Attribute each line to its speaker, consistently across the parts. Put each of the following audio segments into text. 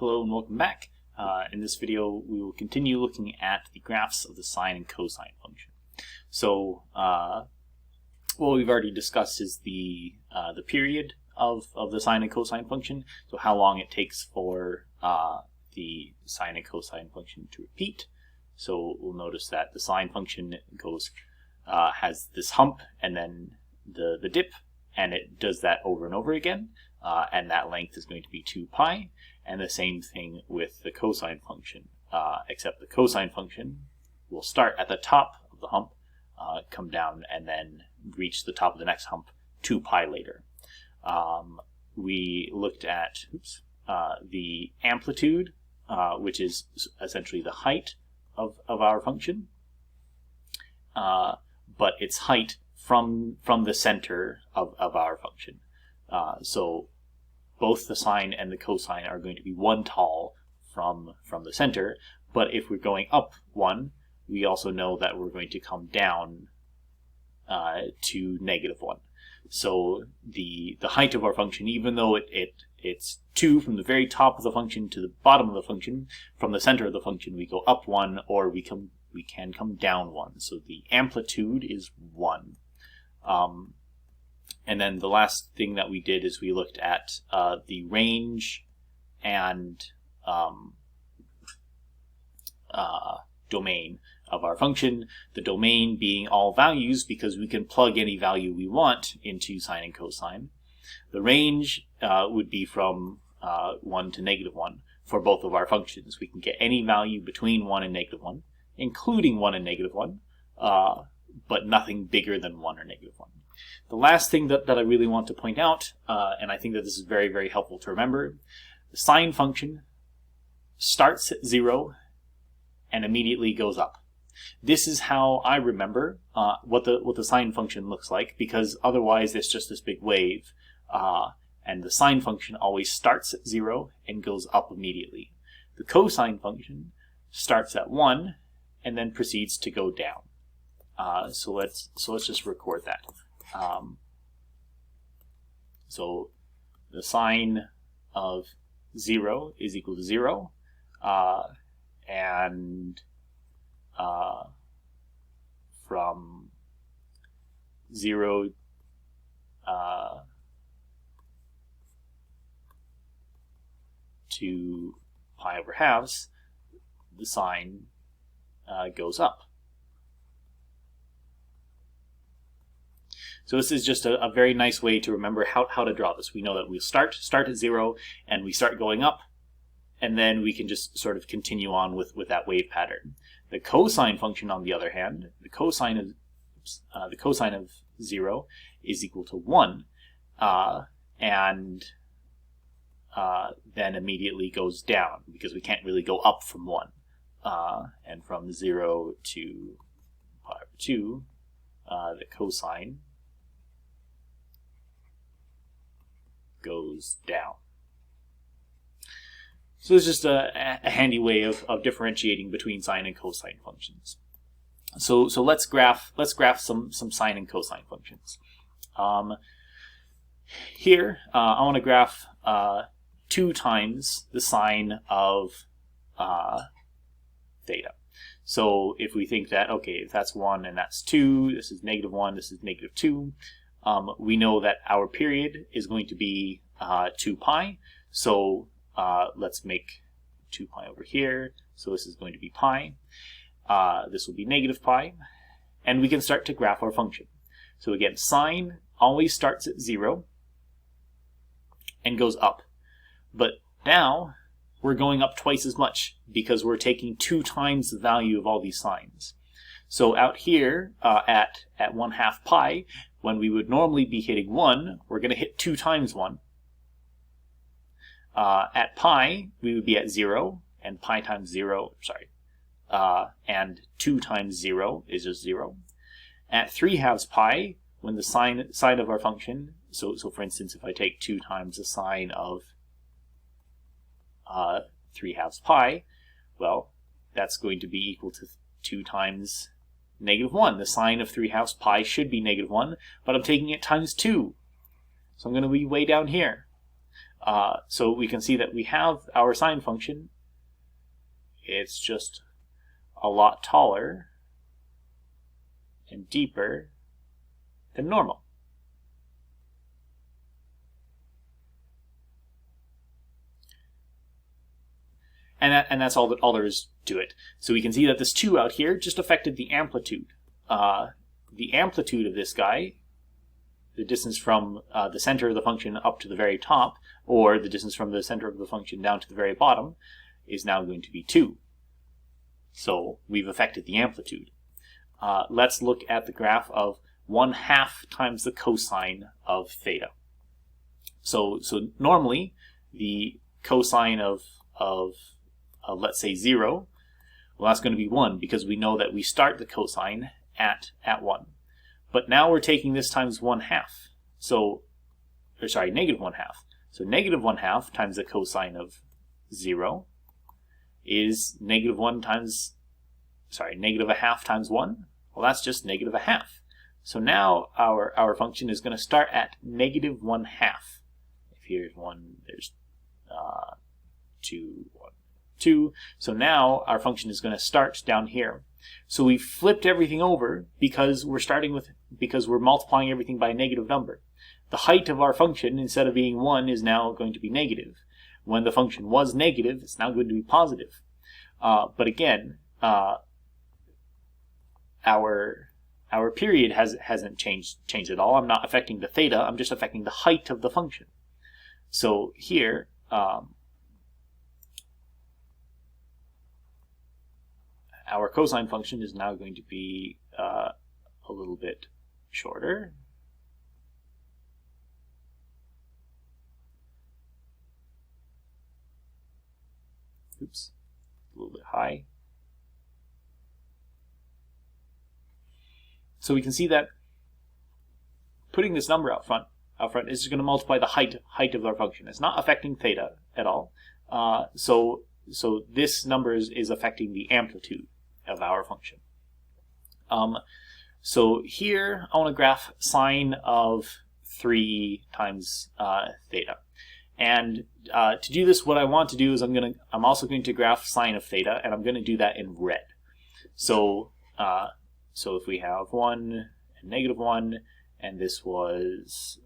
Speaker 1: Hello and welcome back. In this video we will continue looking at the graphs of the sine and cosine function. So what we've already discussed is the period of the sine and cosine function, so how long it takes for the sine and cosine function to repeat. So we'll notice that the sine function has this hump and then the dip, and it does that over and over again, and that length is going to be 2 pi. And the same thing with the cosine function, except the cosine function will start at the top of the hump, come down, and then reach the top of the next hump 2 pi later. We looked at the amplitude, which is essentially the height of our function, but its height from the center of our function. So both the sine and the cosine are going to be 1 tall from the center, but if we're going up 1, we also know that we're going to come down to -1. So the height of our function, even though it's 2 from the very top of the function to the bottom of the function, from the center of the function we go up 1, or we can come down 1. So the amplitude is 1. And then the last thing that we did is we looked at the range and domain of our function, the domain being all values because we can plug any value we want into sine and cosine. The range would be from 1 to -1 for both of our functions. We can get any value between 1 and -1, including 1 and -1, but nothing bigger than 1 or -1. The last thing that I really want to point out, and I think that this is very, very helpful to remember, the sine function starts at 0 and immediately goes up. This is how I remember what the sine function looks like, because otherwise it's just this big wave, and the sine function always starts at 0 and goes up immediately. The cosine function starts at 1 and then proceeds to go down. So let's just record that. So the sine of 0 is equal to 0, and from 0 to pi over halves, the sine goes up. So this is just a very nice way to remember how to draw this. We know that we start at 0 and we start going up, and then we can just sort of continue on with that wave pattern. The cosine function, on the other hand, the cosine of 0 is equal to 1, and then immediately goes down because we can't really go up from 1. And from 0 to pi over 2, the cosine goes down. So it's just a handy way of differentiating between sine and cosine functions. So let's graph some sine and cosine functions. Here I want to graph 2 times the sine of theta. So if we think that, okay, if that's 1 and that's 2, this is -1, this is -2, we know that our period is going to be 2 pi. So let's make 2 pi over here. So this is going to be pi. This will be -pi. And we can start to graph our function. So again, sine always starts at 0 and goes up. But now we're going up twice as much because we're taking 2 times the value of all these sines. So out here at 1/2 pi, when we would normally be hitting 1, we're going to hit 2 times 1. At pi, we would be at 0, and pi times 0, and 2 times 0 is just 0. At 3/2 pi, when the sine of our function, so for instance, if I take 2 times the sine of 3/2 pi, well, that's going to be equal to 2 times -1. The sine of 3/2 pi should be -1, but I'm taking it times 2. So I'm going to be way down here. So we can see that we have our sine function. It's just a lot taller and deeper than normal. And that's all there is to it. So we can see that this 2 out here just affected the amplitude. The amplitude of this guy, the distance from the center of the function up to the very top, or the distance from the center of the function down to the very bottom, is now going to be 2. So we've affected the amplitude. Let's look at the graph of 1/2 times the cosine of theta. So normally the cosine of let's say 0, well, that's going to be 1, because we know that we start the cosine at 1. But now we're taking this times 1/2. So, or sorry, negative 1/2. So negative 1/2 times the cosine of 0 is negative 1 times, sorry, negative 1/2 times 1. Well, that's just negative 1/2. So now our function is going to start at negative 1/2. If here's 1, there's 2, 1, 2. So now our function is going to start down here. So we flipped everything over because we're multiplying everything by a negative number. The height of our function, instead of being 1, is now going to be negative. When the function was negative, it's now going to be positive. But again, our period hasn't changed at all. I'm not affecting the theta. I'm just affecting the height of the function. So here, our cosine function is now going to be a little bit shorter. Oops, a little bit high. So we can see that putting this number out front is just going to multiply the height of our function. It's not affecting theta at all. So this number is affecting the amplitude of our function. So here I want to graph sine of 3 times theta. And to do this, what I want to do is I'm also going to graph sine of theta, and I'm going to do that in red. So if we have 1 and negative 1, and this was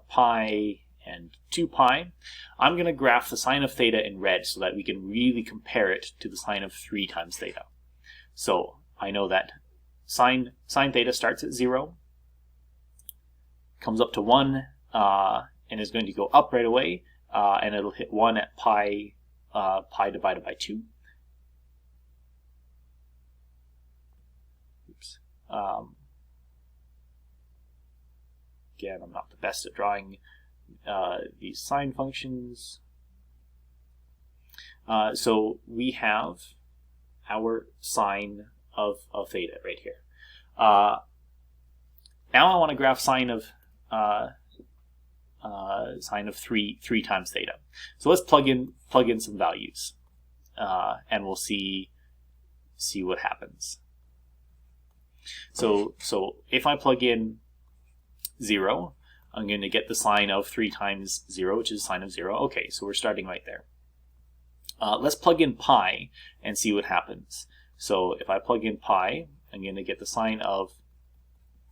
Speaker 1: pi and 2 pi, I'm going to graph the sine of theta in red so that we can really compare it to the sine of 3 times theta. So I know that sine theta starts at 0, comes up to 1, and is going to go up right away, and it'll hit 1 at pi divided by 2. Oops. Again, I'm not the best at drawing these sine functions. So we have our sine of theta right here. Now I want to graph sine of 3 times theta. So let's plug in some values, and we'll see what happens. So if I plug in 0, I'm going to get the sine of 3 times 0, which is sine of 0. Okay, so we're starting right there. Let's plug in pi and see what happens. So if I plug in pi, I'm going to get the sine of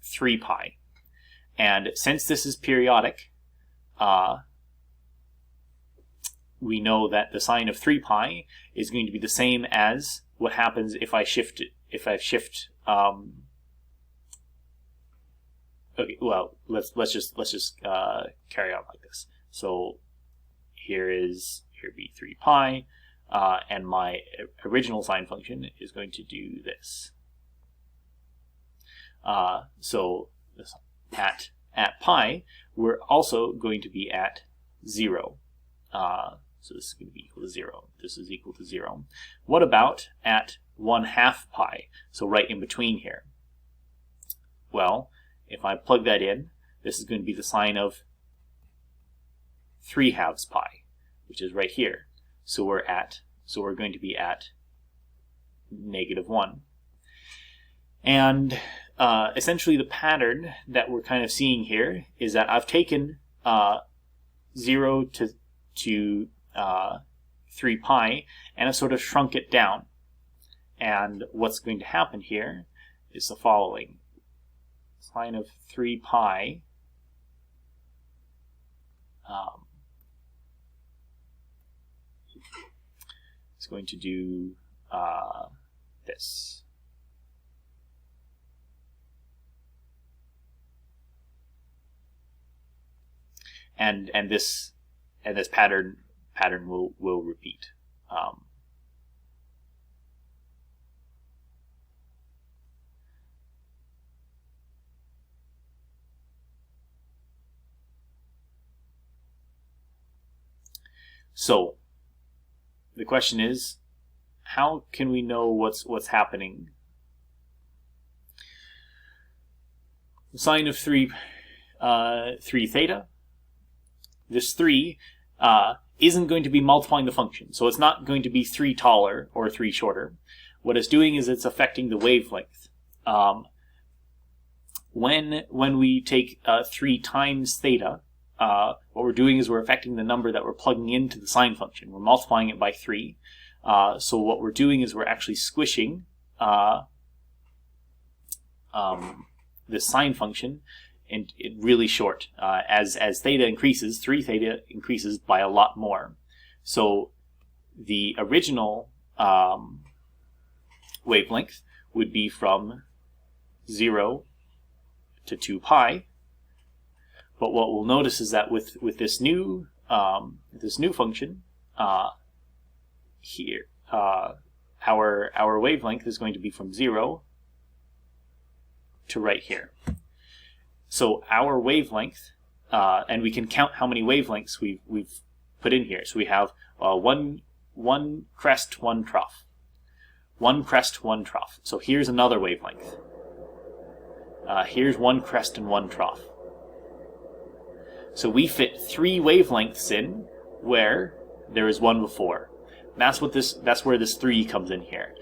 Speaker 1: 3 pi. And since this is periodic, we know that the sine of 3 pi is going to be the same as what happens if I shift okay, well, let's just carry on like this. So here be 3 pi, and my original sine function is going to do this. So at pi, we're also going to be at 0. So this is going to be equal to 0. This is equal to 0. What about at 1/2 pi? So right in between here. Well, if I plug that in, this is going to be the sine of 3/2 pi, which is right here. So we're going to be at -1. And essentially the pattern that we're kind of seeing here is that I've taken 0 to to 3 pi and have sort of shrunk it down. And what's going to happen here is the following. Sine of 3 pi is going to do this. And this pattern will repeat. So the question is, how can we know what's happening? The sine of 3 theta. This 3 isn't going to be multiplying the function, so it's not going to be 3 taller or 3 shorter. What it's doing is it's affecting the wavelength. When we take 3 times theta, what we're doing is we're affecting the number that we're plugging into the sine function. We're multiplying it by 3. So what we're doing is we're actually squishing this sine function and really short. As theta increases, 3 theta increases by a lot more. So the original wavelength would be from 0 to 2 pi. But what we'll notice is that with this new function here, our wavelength is going to be from 0 to right here. So our wavelength, and we can count how many wavelengths we've put in here. So we have one crest, one trough. One crest, one trough. So here's another wavelength. Here's one crest and one trough. So we fit 3 wavelengths in where there is one before. That's where this 3 comes in here.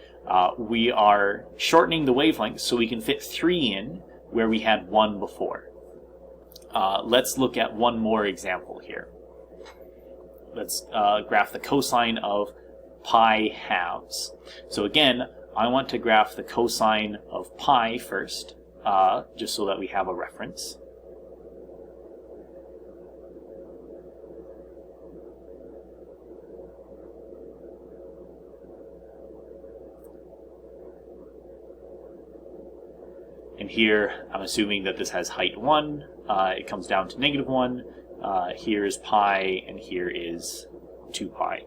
Speaker 1: We are shortening the wavelength so we can fit 3 in where we had 1 before. Let's look at one more example here. Let's graph the cosine of pi halves. So again, I want to graph the cosine of pi first, just so that we have a reference. And here, I'm assuming that this has height 1. It comes down to -1. Here is pi, and here is 2 pi.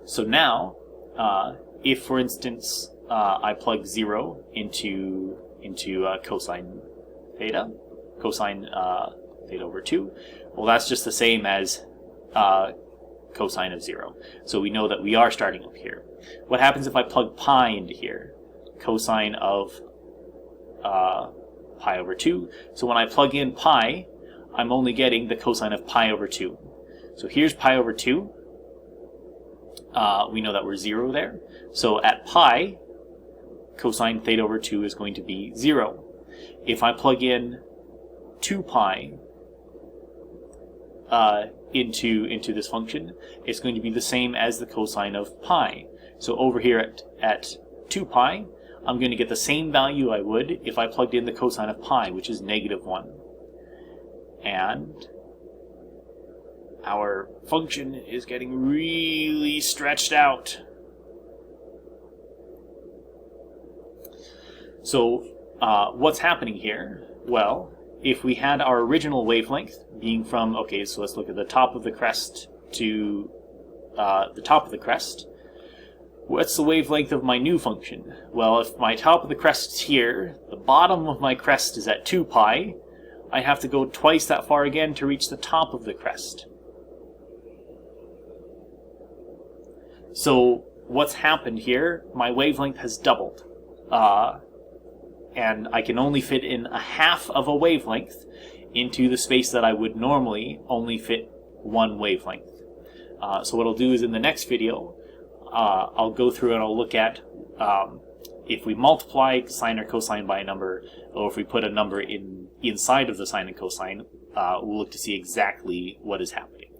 Speaker 1: So now, if, for instance, I plug 0 into cosine theta over 2, well, that's just the same as cosine of 0. So we know that we are starting up here. What happens if I plug pi into here? Cosine of pi over 2. So when I plug in pi, I'm only getting the cosine of pi over 2. So here's pi over 2. We know that we're 0 there. So at pi, cosine theta over 2 is going to be 0. If I plug in 2 pi into this function, it's going to be the same as the cosine of pi. So over here at 2 pi, I'm going to get the same value I would if I plugged in the cosine of pi, which is -1. And our function is getting really stretched out. So what's happening here? Well, if we had our original wavelength being from, okay, so let's look at the top of the crest to the top of the crest. What's the wavelength of my new function? Well, if my top of the crest is here, the bottom of my crest is at 2 pi, I have to go twice that far again to reach the top of the crest. So what's happened here? My wavelength has doubled. And I can only fit in a half of a wavelength into the space that I would normally only fit 1 wavelength. So what I'll do is in the next video, I'll go through and I'll look at if we multiply sine or cosine by a number, or if we put a number inside of the sine and cosine, we'll look to see exactly what is happening.